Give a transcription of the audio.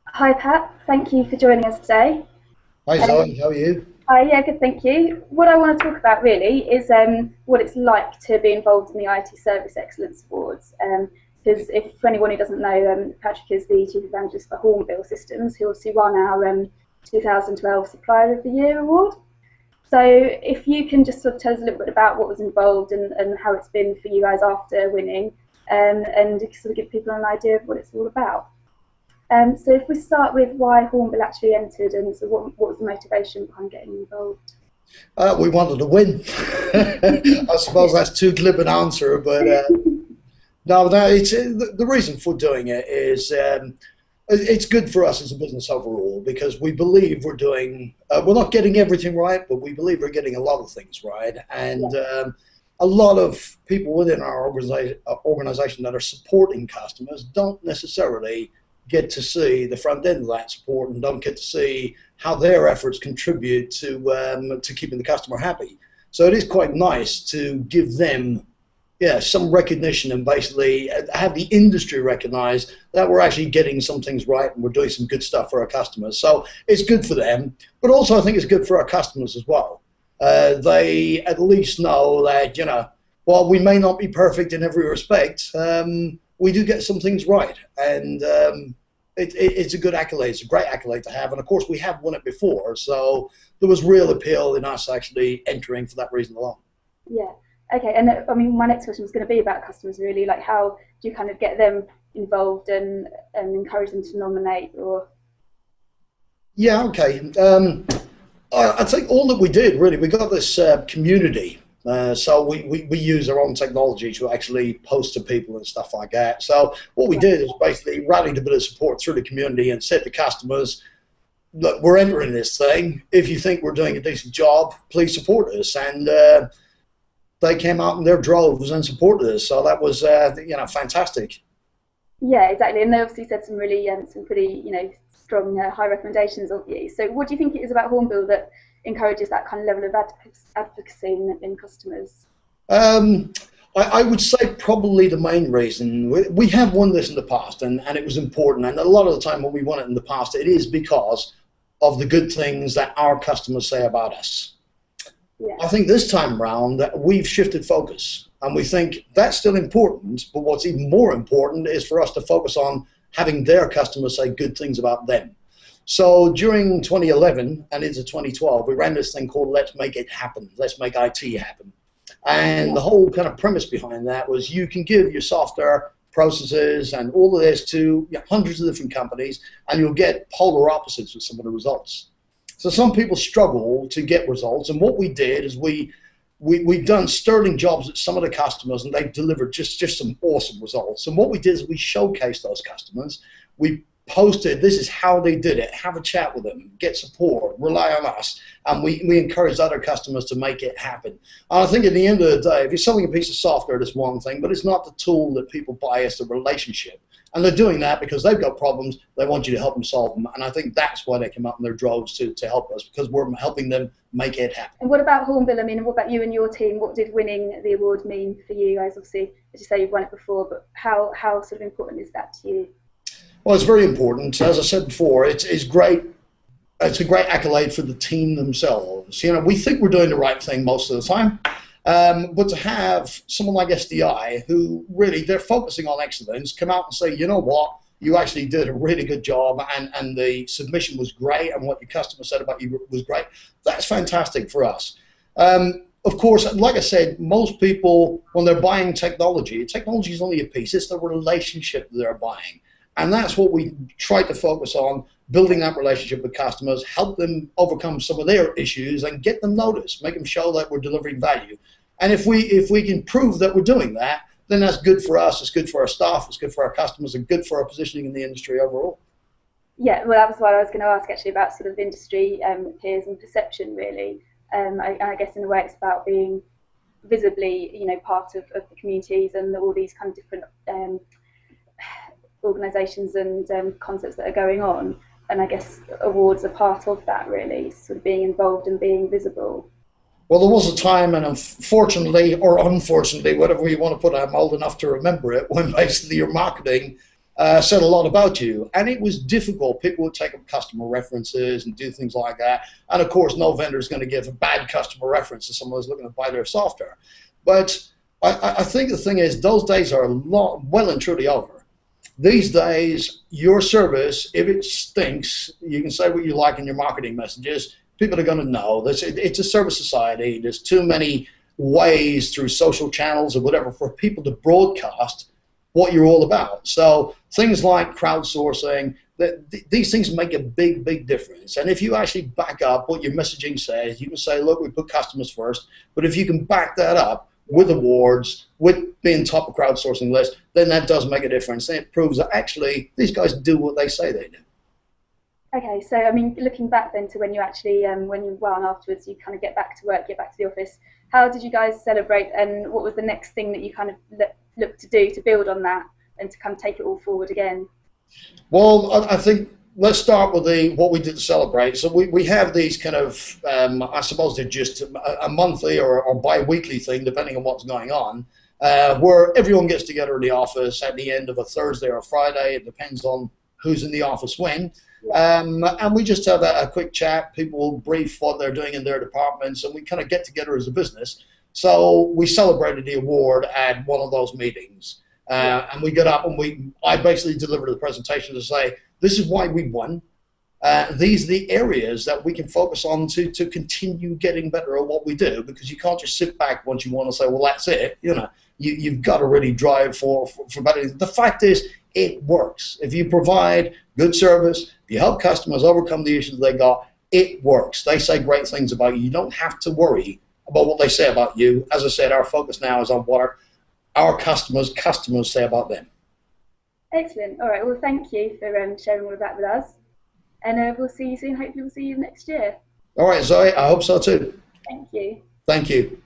Hi Pat, thank you for joining us today. Hi Um, Zoe, how are you? Hi, yeah, good, thank you. What I want to talk about really is what it's like to be involved in the IT Service Excellence Awards. Because if for anyone who doesn't know, Patrick is the Chief Evangelist for Hornbill Systems, who also won our 2012 Supplier of the Year award. So if you can just sort of tell us a little bit about what was involved and how it's been for you guys after winning, and sort of give people an idea of what it's all about. So if we start with why Hornbill actually entered and so what was the motivation behind getting involved? We wanted to win. I suppose that's too glib an answer, but no, it's the reason for doing it is it's good for us as a business overall because we believe we're not getting everything right, but we believe we're getting a lot of things right, Yeah, and a lot of people within our organization that are supporting customers don't necessarily get to see the front end of that support and don't get to see how their efforts contribute to keeping the customer happy. So it is quite nice to give them, yeah, some recognition and basically have the industry recognize that we're actually getting some things right and we're doing some good stuff for our customers. So it's good for them, but also I think it's good for our customers as well. They at least know that, while we may not be perfect in every respect, we do get some things right, and it's a good accolade. It's a great accolade to have, and of course we have won it before, so there was real appeal in us actually entering for that reason alone. yeah. Okay, and I mean, my next question was going to be about customers really, like how do you kind of get them involved and encourage them to nominate or Yeah, okay. I think all that we did really, we got this community. So we use our own technology to actually post to people and stuff like that. So what we right, did is basically rallied a bit of support through the community and said to customers, look, we're entering this thing. If you think we're doing a decent job, please support us. And they came out in their droves and supported us. So that was, fantastic. yeah, exactly. And they obviously said some really some pretty strong high recommendations of you. So what do you think it is about Hornbill that encourages that kind of level of advocacy in customers? Um, I would say probably the main reason we have won this in the past, and it was important. And a lot of the time when we won it in the past, it is because of the good things that our customers say about us. Yeah, I think this time round that we've shifted focus, and we think that's still important. But what's even more important is for us to focus on having their customers say good things about them. So during 2011 and into 2012, we ran this thing called Let's Make It Happen. Let's Make IT Happen. And yeah, the whole kind of premise behind that was you can give your software processes and all of this to hundreds of different companies, and you'll get polar opposites with some of the results. So some people struggle to get results, and what we did is we've done sterling jobs at some of the customers, and they've delivered just some awesome results. And what we did is we showcased those customers. We posted this is how they did it, have a chat with them, get support, rely on us, and we encourage other customers to make it happen. And I think at the end of the day, if you're selling a piece of software, that's one thing, but it's not the tool that people buy, it's the relationship. And they're doing that because they've got problems, they want you to help them solve them. And I think that's why they come out in their droves to help us, because we're helping them make it happen. and what about Hornbill? I mean, what about you and your team? What did winning the award mean for you guys? Obviously, as you say, you've won it before, but how sort of important is that to you? Well, it's very important. As I said before, it's great. It's a great accolade for the team themselves. We think we're doing the right thing most of the time, but to have someone like SDI, who really they're focusing on excellence, come out and say, you know what, you actually did a really good job, and the submission was great, and what your customer said about you was great. That's fantastic for us. Of course, like I said, most people, when they're buying technology is only a piece. It's the relationship that they're buying. And that's what we try to focus on, building that relationship with customers, help them overcome some of their issues and get them noticed, make them show that we're delivering value. And if we can prove that we're doing that, then that's good for us, it's good for our staff, it's good for our customers, and good for our positioning in the industry overall. Yeah, well, that was what I was going to ask actually about sort of industry peers and perception, really. I guess in a way it's about being visibly, part of the communities and all these kind of different organisations and concepts that are going on. And I guess awards are part of that, really, sort of being involved and being visible. Well, there was a time, and unfortunately, or unfortunately, whatever you want to put it, I'm old enough to remember it, when basically your marketing said a lot about you. And it was difficult. People would take up customer references and do things like that. And of course, no vendor is going to give a bad customer reference to someone who's looking to buy their software. But I think the thing is, those days are well and truly over. These days, your service, if it stinks, you can say what you like in your marketing messages. People are going to know. It's a service society. There's too many ways through social channels or whatever for people to broadcast what you're all about. So things like crowdsourcing, these things make a big difference. And if you actually back up what your messaging says, you can say, look, we put customers first. But if you can back that up with awards, with being top of crowdsourcing list, then that does make a difference. And it proves that actually these guys do what they say they do. Okay, so I mean, looking back then to when you actually, when you won afterwards, you kind of get back to work, get back to the office. How did you guys celebrate, and what was the next thing that you kind of looked to do to build on that and to kind of take it all forward again? Well, I think let's start with what we did to celebrate. So we have these kind of, I suppose they're just a monthly or bi-weekly thing, depending on what's going on, where everyone gets together in the office at the end of a Thursday or Friday. It depends on who's in the office when. And we just have a quick chat. People will brief what they're doing in their departments, and we kind of get together as a business. So we celebrated the award at one of those meetings. And we got up and I basically delivered the presentation to say, this is why we won. These are the areas that we can focus on to continue getting better at what we do, because you can't just sit back once you want to say, well, that's it. You know, you've got to really drive for better. The fact is, it works. If you provide good service, if you help customers overcome the issues they got, it works. They say great things about you. You don't have to worry about what they say about you. As I said, our focus now is on what our customers say about them. Excellent. All right. Well, thank you for sharing all of that with us. And we'll see you soon. Hopefully we'll see you next year. All right, Zoe. I hope so too. Thank you. Thank you.